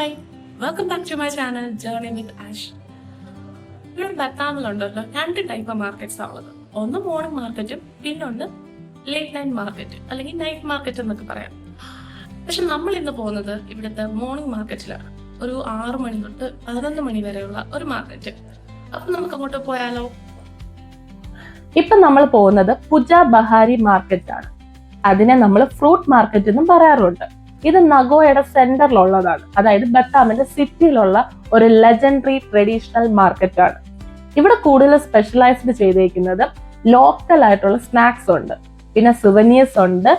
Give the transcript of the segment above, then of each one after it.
Hi, welcome back to my channel journey with Ash. ഇവിടെ ബത്താമിലുണ്ടല്ലോ 2 type markets ഉള്ളത്. ഒന്ന് മോർണിംഗ് മാർക്കറ്റും പിന്നൊന്ന് ലേറ്റ് നൈറ്റ് മാർക്കറ്റ് അല്ലെങ്കിൽ നൈറ്റ് മാർക്കറ്റ് എന്നൊക്കെ പറയാം. പക്ഷെ നമ്മൾ ഇന്ന് പോകുന്നത് ഇവിടുത്തെ മോർണിംഗ് മാർക്കറ്റിലാണ്. ഒരു 6 മണി തൊട്ട് 11 മണി വരെയുള്ള ഒരു മാർക്കറ്റ്. അപ്പൊ നമുക്ക് അങ്ങോട്ട് പോയാലോ? ഇപ്പൊ നമ്മൾ പോകുന്നത് പുജ ബഹാരി മാർക്കറ്റ് ആണ്. അതിനെ നമ്മൾ ഫ്രൂട്ട് മാർക്കറ്റ് എന്നും പറയാറുണ്ട്. ഇത് നഗോയുടെ സെന്ററിലുള്ളതാണ്. അതായത് ബത്താമിന്റെ സിറ്റിയിലുള്ള ഒരു ലെജൻഡറി ട്രഡീഷണൽ മാർക്കറ്റ് ആണ്. ഇവിടെ കൂടുതൽ സ്പെഷ്യലൈസ്ഡ് ചെയ്തേക്കുന്നത് ലോക്കൽ ആയിട്ടുള്ള സ്നാക്സ് ഉണ്ട്, പിന്നെ സുവനീഴ്സ് ഉണ്ട്,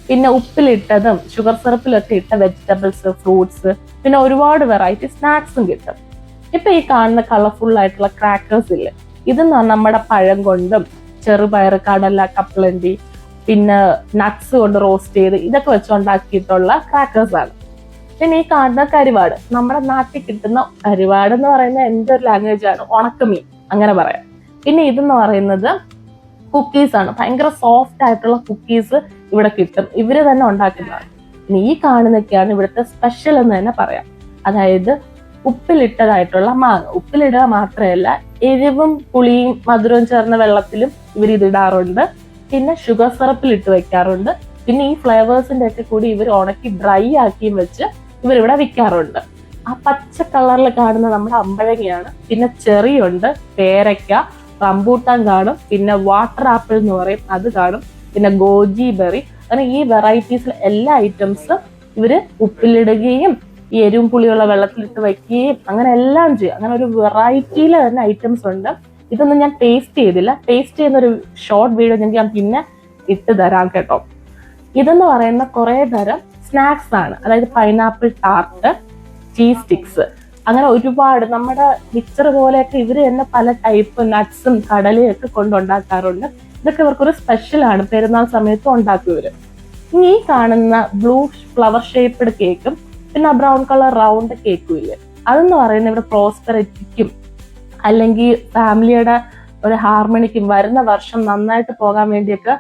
പിന്നെ ഉപ്പിലിട്ടതും ഷുഗർ സിറപ്പിലൊക്കെ ഇട്ട വെജിറ്റബിൾസ്, ഫ്രൂട്ട്സ്, പിന്നെ ഒരുപാട് വെറൈറ്റി സ്നാക്സും കിട്ടും. ഇപ്പൊ ഈ കാണുന്ന കളർഫുൾ ആയിട്ടുള്ള ക്രാക്കേഴ്സ് ഇല്ലേ, ഇത് നമ്മുടെ പഴം കൊണ്ടും ചെറുപയർ, കടല, കപ്പലണ്ടി, പിന്നെ നട്ട്സ് കൊണ്ട് റോസ്റ്റ് ചെയ്ത് ഇതൊക്കെ വെച്ചുണ്ടാക്കിയിട്ടുള്ള ക്രാക്കേഴ്സ് ആണ്. പിന്നെ ഈ കാണുന്ന കരിവാട്, നമ്മുടെ നാട്ടിൽ കിട്ടുന്ന കരിവാട് എന്ന് പറയുന്ന എന്തൊരു ലാംഗ്വേജ് ആണ്, ഉണക്കമീൻ അങ്ങനെ പറയാം. പിന്നെ ഇതെന്ന് പറയുന്നത് കുക്കീസ് ആണ്. ഭയങ്കര സോഫ്റ്റ് ആയിട്ടുള്ള കുക്കീസ് ഇവിടെ കിട്ടും, ഇവര് തന്നെ ഉണ്ടാക്കുന്നതാണ്. പിന്നെ ഈ കാണുന്നൊക്കെയാണ് ഇവിടുത്തെ സ്പെഷ്യൽ എന്ന് തന്നെ പറയാം. അതായത് ഉപ്പിലിട്ടതായിട്ടുള്ള മാങ്ങ. ഉപ്പിലിടുക മാത്രമല്ല, എരിവും പുളിയും മധുരവും ചേർന്ന വെള്ളത്തിലും ഇവർ ഇതിടാറുണ്ട്. പിന്നെ ഷുഗർ സിറപ്പിൽ ഇട്ട് വെക്കാറുണ്ട്. പിന്നെ ഈ ഫ്ലേവേഴ്സിന്റെ ഒക്കെ കൂടി ഇവർ ഉണക്കി ഡ്രൈ ആക്കിയും വെച്ച് ഇവരിവിടെ വിൽക്കാറുണ്ട്. ആ പച്ച കളറിൽ കാണുന്ന നമ്മുടെ അമ്പഴങ്ങയാണ്. പിന്നെ ചെറിയുണ്ട്, പേരയ്ക്ക, റംബൂട്ടാൻ കാണും, പിന്നെ വാട്ടർ ആപ്പിൾ എന്ന് പറയും, അത് കാണും, പിന്നെ ഗോജി ബെറി. അങ്ങനെ ഈ വെറൈറ്റീസിൽ എല്ലാ ഐറ്റംസും ഇവര് ഉപ്പിലിടുകയും ഈ എരിവും പുളിയുള്ള വെള്ളത്തിലിട്ട് വയ്ക്കുകയും അങ്ങനെ എല്ലാം ചെയ്യും. അങ്ങനെ ഒരു വെറൈറ്റിയിൽ തന്നെ ഐറ്റംസ് ഉണ്ട്. ഇതൊന്നും ഞാൻ ടേസ്റ്റ് ചെയ്തില്ല. ടേസ്റ്റ് ചെയ്യുന്ന ഒരു ഷോർട്ട് വീഡിയോ ഞാൻ പിന്നെ ഇട്ട് തരാം കേട്ടോ. ഇതെന്ന് പറയുന്ന കുറെ തരം സ്നാക്സ് ആണ്. അതായത് പൈനാപ്പിൾ ടാർട്ട്, ചീസ് സ്റ്റിക്സ്, അങ്ങനെ ഒരുപാട് നമ്മുടെ മിക്സർ പോലെയൊക്കെ ഇവര് തന്നെ പല ടൈപ്പ് നട്ട്സും കടലയും ഒക്കെ കൊണ്ടുണ്ടാക്കാറുണ്ട്. ഇതൊക്കെ ഇവർക്കൊരു സ്പെഷ്യലാണ്, പെരുന്നാൾ സമയത്ത് ഉണ്ടാക്കും ഇവര്. ഇനി ഈ കാണുന്ന ബ്ലൂ ഫ്ലവർ ഷേപ്പ്ഡ് കേക്കും പിന്നെ ബ്രൗൺ കളർ റൗണ്ട് കേക്കും ഇല്ലേ, അതെന്ന് പറയുന്നത് ഇവിടെ പ്രോസ്പെറിറ്റിക്കും അല്ലെങ്കിൽ ഫാമിലിയുടെ ഒരു ഹാർമണിക്കും വരുന്ന വർഷം നന്നായിട്ട് പോകാൻ വേണ്ടിയൊക്കെ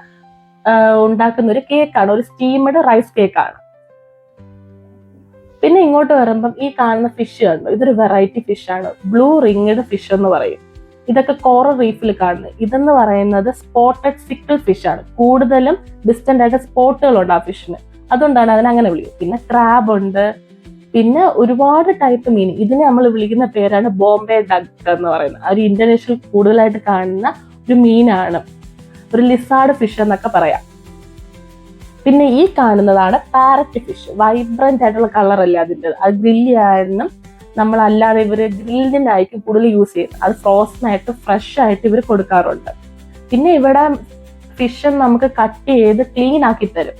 ഉണ്ടാക്കുന്ന ഒരു കേക്കാണ്, ഒരു സ്റ്റീംഡ് റൈസ് കേക്കാണ്. പിന്നെ ഇങ്ങോട്ട് വരുമ്പം ഈ കാണുന്ന ഫിഷ് കണ്ടു, ഇതൊരു വെറൈറ്റി ഫിഷ് ആണ്, ബ്ലൂ റിംഗ്ഡ് ഫിഷ് എന്ന് പറയും. ഇതൊക്കെ കോറൽ റീഫിൽ കാണുന്നത്. ഇതെന്ന് പറയുന്നത് സ്പോട്ടഡ് സിക്കിൾ ഫിഷ് ആണ്. കൂടുതലും ഡിസ്റ്റന്റ് ആയിട്ട് സ്പോട്ടുകളുണ്ട് ആ ഫിഷിന്, അതുകൊണ്ടാണ് അതിനെ അങ്ങനെ വിളിക്കുന്നത്. പിന്നെ ക്രാബ് ഉണ്ട്, പിന്നെ ഒരുപാട് ടൈപ്പ് മീൻ. ഇതിനെ നമ്മൾ വിളിക്കുന്ന പേരാണ് ബോംബെ ഡക്ക് എന്ന് പറയുന്നത്. ഒരു ഇന്തോനേഷ്യയിൽ കൂടുതലായിട്ട് കാണുന്ന ഒരു മീനാണ്, ഒരു ലിസാർഡ് ഫിഷ് എന്നൊക്കെ പറയാം. പിന്നെ ഈ കാണുന്നതാണ് പാരറ്റ് ഫിഷ്. വൈബ്രന്റ് ആയിട്ടുള്ള കളർ അല്ലേ അതിൻ്റെ, അത് ഗ്രില്ല് ചെയ്യാനും നമ്മളല്ലാതെ ഇവര് ഗ്രില്ലിനായിരിക്കും കൂടുതൽ യൂസ് ചെയ്യുന്നത്. അത് ഫ്രോസൺ ആയിട്ട് ഫ്രഷ് ആയിട്ട് ഇവർ കൊടുക്കാറുണ്ട്. പിന്നെ ഇവിടെ ഫിഷ് നമുക്ക് കട്ട് ചെയ്ത് ക്ലീൻ ആക്കി തരും.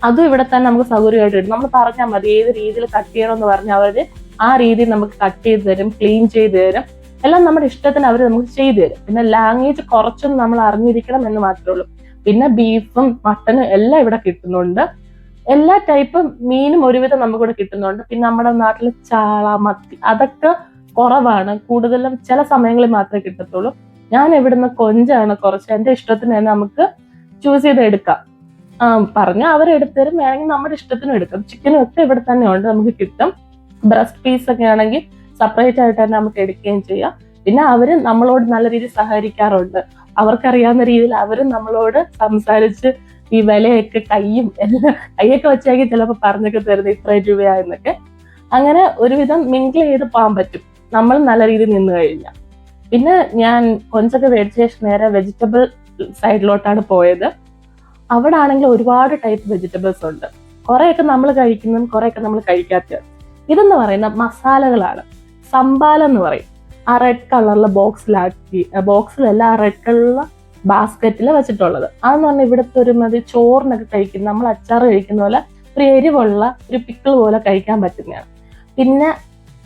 അതും ഇവിടെ തന്നെ നമുക്ക് സൗകര്യമായിട്ട് കിട്ടും. നമ്മൾ പറഞ്ഞാൽ മതി ഏത് രീതിയിൽ കട്ട് ചെയ്യണമെന്ന് പറഞ്ഞാൽ അവര് ആ രീതിയിൽ നമുക്ക് കട്ട് ചെയ്ത് തരും, ക്ലീൻ ചെയ്ത് തരും. എല്ലാം നമ്മുടെ ഇഷ്ടത്തിന് അവർ നമുക്ക് ചെയ്തു തരും. പിന്നെ ലാംഗ്വേജ് കുറച്ചൊന്നും നമ്മൾ അറിഞ്ഞിരിക്കണം എന്ന് മാത്രമേ ഉള്ളൂ. പിന്നെ ബീഫും മട്ടനും എല്ലാം ഇവിടെ കിട്ടുന്നുണ്ട്. എല്ലാ ടൈപ്പ് മീനും ഒരുവിധം നമുക്കിവിടെ കിട്ടുന്നുണ്ട്. പിന്നെ നമ്മുടെ നാട്ടിൽ ചാള, മത്തി അതൊക്കെ കുറവാണ്, കൂടുതലും ചില സമയങ്ങളിൽ മാത്രമേ കിട്ടത്തുള്ളൂ. ഞാൻ ഇവിടുന്ന് കൊഞ്ചാണ് കുറച്ച് എൻ്റെ ഇഷ്ടത്തിന് തന്നെ നമുക്ക് ചൂസ് ചെയ്ത് എടുക്കാം. പറഞ്ഞാൽ അവരെടുത്ത് തരും, വേണമെങ്കിൽ നമ്മുടെ ഇഷ്ടത്തിന് എടുക്കാം. ചിക്കനും ഒക്കെ ഇവിടെ തന്നെ ഉണ്ട്, നമുക്ക് കിട്ടും. ബ്രസ്റ്റ് പീസ് ഒക്കെ ആണെങ്കിൽ സെപ്പറേറ്റ് ആയിട്ട് തന്നെ നമുക്ക് എടുക്കുകയും ചെയ്യാം. പിന്നെ അവര് നമ്മളോട് നല്ല രീതിയിൽ സഹകരിക്കാറുണ്ട്. അവർക്കറിയാവുന്ന രീതിയിൽ അവരും നമ്മളോട് സംസാരിച്ച് ഈ വിലയൊക്കെ കൈയൊക്കെ വെച്ചാക്കി ചിലപ്പോൾ പറഞ്ഞൊക്കെ തരുന്നത് ഇത്ര രൂപയായെന്നൊക്കെ. അങ്ങനെ ഒരുവിധം മിങ്കിൾ ചെയ്ത് പോകാൻ പറ്റും നമ്മൾ നല്ല രീതിയിൽ നിന്ന് കഴിഞ്ഞാൽ. പിന്നെ ഞാൻ കൊഞ്ചൊക്കെ മേടിച്ച ശേഷം നേരെ വെജിറ്റബിൾ സൈഡിലോട്ടാണ് പോയത്. അവിടെ ആണെങ്കിൽ ഒരുപാട് ടൈപ്പ് വെജിറ്റബിൾസ് ഉണ്ട്. കുറെയൊക്കെ നമ്മൾ കഴിക്കുന്നതും കുറെയൊക്കെ നമ്മൾ കഴിക്കാത്തതും. ഇതെന്ന് പറയുന്ന മസാലകളാണ്, സംബാല എന്ന് പറയും. ആ റെഡ് കളറിലെ ബോക്സിലല്ല, ആ റെഡ് കളറിലുള്ള ബാസ്ക്കറ്റിൽ വെച്ചിട്ടുള്ളത്. അതെന്ന് പറഞ്ഞാൽ ഇവിടുത്തെ ഒരു മതി ചോറിനൊക്കെ കഴിക്കുന്ന, നമ്മൾ അച്ചാർ കഴിക്കുന്ന പോലെ ഒരു എരിവുള്ള ഒരു പിക്കിൾ പോലെ കഴിക്കാൻ പറ്റുന്നതാണ്. പിന്നെ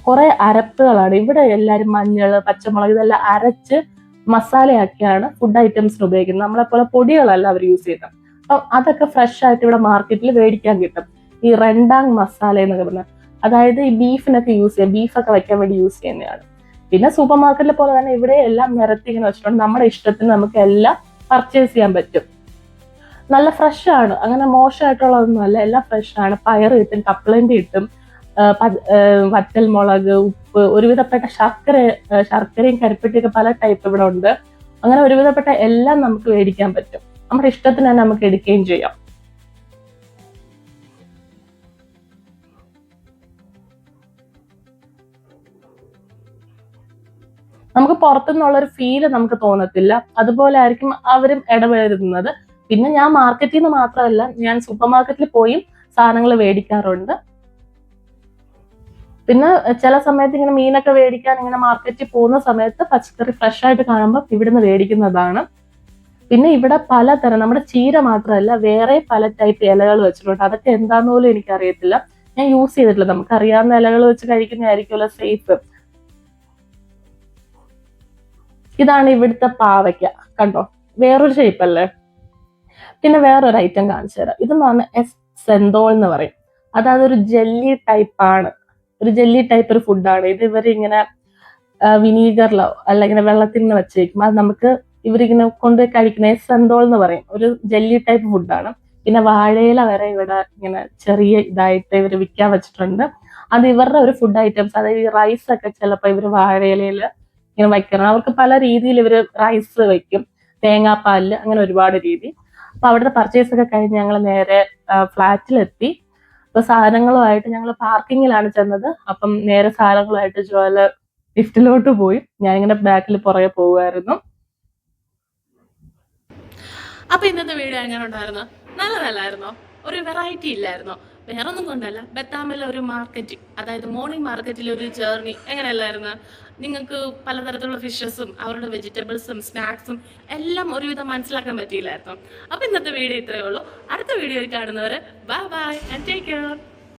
കുറെ അരപ്പുകളാണ് ഇവിടെ. എല്ലാവരും മഞ്ഞൾ, പച്ചമുളക് ഇതെല്ലാം അരച്ച് മസാലയാക്കിയാണ് ഫുഡ് ഐറ്റംസിന് ഉപയോഗിക്കുന്നത്. നമ്മളെപ്പോലെ പൊടികളല്ല അവർ യൂസ് ചെയ്യുന്നത്. അപ്പം അതൊക്കെ ഫ്രഷ് ആയിട്ട് ഇവിടെ മാർക്കറ്റിൽ മേടിക്കാൻ കിട്ടും. ഈ റെൻഡാങ് മസാല എന്നൊക്കെ പറഞ്ഞാൽ, അതായത് ഈ ബീഫിനൊക്കെ യൂസ് ചെയ്യാം, ബീഫൊക്കെ വെക്കാൻ വേണ്ടി യൂസ് ചെയ്യുന്നതാണ്. പിന്നെ സൂപ്പർ മാർക്കറ്റിലെ പോലെ തന്നെ ഇവിടെ എല്ലാം നിരത്തി ഇങ്ങനെ വെച്ചിട്ടുണ്ട്. നമ്മുടെ ഇഷ്ടത്തിന് നമുക്ക് എല്ലാം പർച്ചേസ് ചെയ്യാൻ പറ്റും. നല്ല ഫ്രഷ് ആണ്, അങ്ങനെ മോശമായിട്ടുള്ളതൊന്നും അല്ല, എല്ലാം ഫ്രഷ് ആണ്. പയർ കിട്ടും, കപ്പലണ്ടി കിട്ടും, വറ്റൽമുളക്, ഉപ്പ്, ഒരുവിധപ്പെട്ട ശർക്കരയും കരിപ്പെട്ടിയൊക്കെ പല ടൈപ്പ് ഇവിടെ ഉണ്ട്. അങ്ങനെ ഒരുവിധപ്പെട്ട എല്ലാം നമുക്ക് മേടിക്കാൻ പറ്റും. നമ്മുടെ ഇഷ്ടത്തിന് തന്നെ നമുക്ക് എടുക്കുകയും ചെയ്യാം. നമുക്ക് പുറത്തുനിന്നുള്ള ഒരു ഫീല് നമുക്ക് തോന്നത്തില്ല. അതുപോലെ ആയിരിക്കും അവരും ഇടപെടുന്നത്. പിന്നെ ഞാൻ മാർക്കറ്റിൽ നിന്ന് മാത്രമല്ല, ഞാൻ സൂപ്പർ മാർക്കറ്റിൽ പോയി സാധനങ്ങൾ മേടിക്കാറുണ്ട്. പിന്നെ ചില സമയത്ത് ഇങ്ങനെ മീനൊക്കെ മേടിക്കാൻ ഇങ്ങനെ മാർക്കറ്റിൽ പോകുന്ന സമയത്ത് പച്ചക്കറി ഫ്രഷ് ആയിട്ട് കാണുമ്പോൾ ഇവിടുന്ന് മേടിക്കുന്നതാണ്. പിന്നെ ഇവിടെ പലതരം, നമ്മുടെ ചീര മാത്രമല്ല വേറെ പല ടൈപ്പ് ഇലകൾ വെച്ചിട്ടുണ്ട്. അതൊക്കെ എന്താന്ന് പോലും എനിക്കറിയത്തില്ല, ഞാൻ യൂസ് ചെയ്തിട്ടില്ല. നമുക്ക് അറിയാവുന്ന ഇലകൾ വെച്ച് കഴിക്കുന്നതായിരിക്കുമല്ലോ സേഫ്. ഇതാണ് ഇവിടുത്തെ പാവയ്ക്ക, കണ്ടോ, വേറൊരു ഷേപ്പ് അല്ലേ. പിന്നെ വേറൊരു ഐറ്റം കാണിച്ചു തരാം. ഇതെന്ന് പറഞ്ഞാൽ സെന്തോൾ എന്ന് പറയും. അതായത് ഒരു ജെല്ലി ടൈപ്പ് ആണ്, ഒരു ജെല്ലി ടൈപ്പ് ഒരു ഫുഡാണ് ഇത്. ഇവരിങ്ങനെ വിനീഗറിലോ അല്ലെങ്കിൽ വെള്ളത്തിൽ നിന്ന് വെച്ചേക്കും. അത് നമുക്ക് ഇവരിങ്ങനെ കൊണ്ട് കഴിക്കുന്ന സെന്തോൾ എന്ന് പറയും. ഒരു ജെല്ലി ടൈപ്പ് ഫുഡാണ്. പിന്നെ വാഴയില വരെ ഇവിടെ ഇങ്ങനെ ചെറിയ ഇതായിട്ട് ഇവർ വിൽക്കാൻ വെച്ചിട്ടുണ്ട്. അത് ഇവരുടെ ഒരു ഫുഡ് ഐറ്റംസ്. അതായത് ഈ റൈസ് ഒക്കെ ചിലപ്പോൾ ഇവർ വാഴയിലയിൽ ഇങ്ങനെ വയ്ക്കണം. അവർക്ക് പല രീതിയിൽ ഇവർ റൈസ് വയ്ക്കും, തേങ്ങാപ്പാലില്, അങ്ങനെ ഒരുപാട് രീതി. അപ്പൊ അവിടുത്തെ പർച്ചേസ് ഒക്കെ കഴിഞ്ഞ് ഞങ്ങൾ നേരെ ഫ്ലാറ്റിലെത്തി. അപ്പൊ സാധനങ്ങളുമായിട്ട് ഞങ്ങൾ പാർക്കിങ്ങിലാണ് ചെന്നത്. അപ്പം നേരെ സാധനങ്ങളുമായിട്ട് ജോല ലിഫ്റ്റിലോട്ട് പോയി. ഞാനിങ്ങനെ ബാക്കിൽ പുറകെ പോവുമായിരുന്നു. അപ്പൊ ഇന്നത്തെ വീഡിയോ എങ്ങനെ ഉണ്ടായിരുന്നു? നല്ലതല്ലായിരുന്നോ? ഒരു വെറൈറ്റി ഇല്ലായിരുന്നോ? വേറൊന്നും കൊണ്ടല്ല, ബത്താമിലെ ഒരു മാർക്കറ്റ്, അതായത് മോർണിംഗ് മാർക്കറ്റിലെ ഒരു ജേർണി എങ്ങനെയല്ലായിരുന്നു? നിങ്ങൾക്ക് പലതരത്തിലുള്ള ഫിഷസും അവരുടെ വെജിറ്റബിൾസും സ്നാക്സും എല്ലാം ഒരുവിധം മനസ്സിലാക്കാൻ പറ്റിയില്ലായിരുന്നു. അപ്പൊ ഇന്നത്തെ വീഡിയോ ഇത്രയേ ഉള്ളൂ. അടുത്ത വീഡിയോയിൽ കാണുന്നവരെ bye bye and take care.